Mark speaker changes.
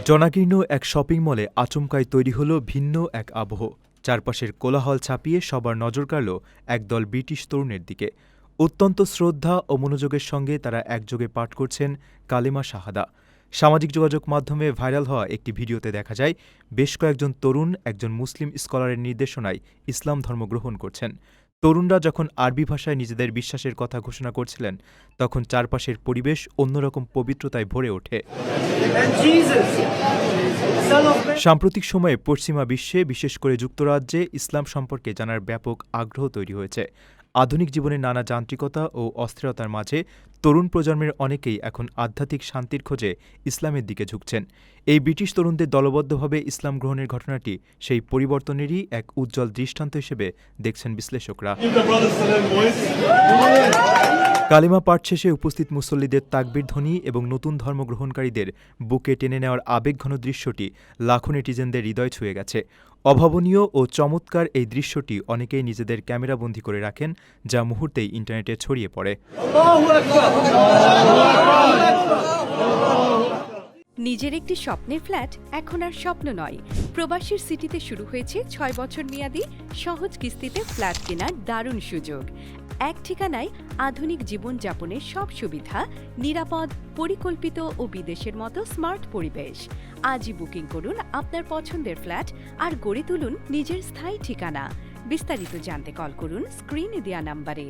Speaker 1: জনাকীর্ণ এক শপিং মলে আচমকাই তৈরি হল ভিন্ন এক আবহ। চারপাশের কোলাহল ছাপিয়ে সবার নজর কাড়ল একদল ব্রিটিশ তরুণের দিকে। অত্যন্ত শ্রদ্ধা ও মনোযোগের সঙ্গে তারা একযোগে পাঠ করছেন কালেমা শাহাদা। সামাজিক যোগাযোগ মাধ্যমে ভাইরাল হওয়া একটি ভিডিওতে দেখা যায় বেশ কয়েকজন তরুণ একজন মুসলিম স্কলারের নির্দেশনায় ইসলাম ধর্ম গ্রহণ করছেন। তরুণরা যখন আরবি ভাষায় নিজেদের বিশ্বাসের কথা ঘোষণা করছিলেন, তখন চারপাশের পরিবেশ অন্যরকম পবিত্রতায় ভরে ওঠে। সাম্প্রতিক সময়ে পশ্চিমা বিশ্বে, বিশেষ করে যুক্তরাজ্যে ইসলাম সম্পর্কে জানার ব্যাপক আগ্রহ তৈরি হয়েছে। আধুনিক জীবনের নানা যান্ত্রিকতা ও অস্থিরতার মাঝে তরুণ প্রজন্মের অনেকেই এখন আধ্যাত্মিক শান্তির খোঁজে ইসলামের দিকে ঝুঁকছেন। এই ব্রিটিশ তরুণদের দলবদ্ধভাবে ইসলাম গ্রহণের ঘটনাটি সেই পরিবর্তনেরই এক উজ্জ্বল দৃষ্টান্ত হিসেবে দেখছেন বিশ্লেষকরা। কালিমা পাঠ শেষে উপস্থিত মুসল্লিদের তাকবীর ধ্বনি এবং নতুন ধর্ম গ্রহণকারীদের বুকে টেনে নেওয়ার আবেগঘন দৃশ্যটি লাখো নেটিজেনদের হৃদয় ছুঁয়ে গেছে। অভাবনীয় ও চমৎকার এই দৃশ্যটি অনেকেই নিজেদের ক্যামেরাবন্দী করে রাখেন, যা মুহূর্তেই ইন্টারনেটে ছড়িয়ে পড়ে।
Speaker 2: নিজের একটি স্বপ্নের ফ্ল্যাট এখন আর স্বপ্ন নয়। প্রবাসীর সিটিতে শুরু হয়েছে ৬ বছর মেয়াদী সহজ কিস্তিতে ফ্ল্যাট কেনার দারুণ সুযোগ। এক ঠিকানায় আধুনিক জীবনযাপনের সব সুবিধা, নিরাপদ, পরিকল্পিত ও বিদেশের মতো স্মার্ট পরিবেশ। আজই বুকিং করুন আপনার পছন্দের ফ্ল্যাট আর গড়ে তুলুন নিজের স্থায়ী ঠিকানা। বিস্তারিত জানতে কল করুন স্ক্রিনে দেয়া নাম্বারে।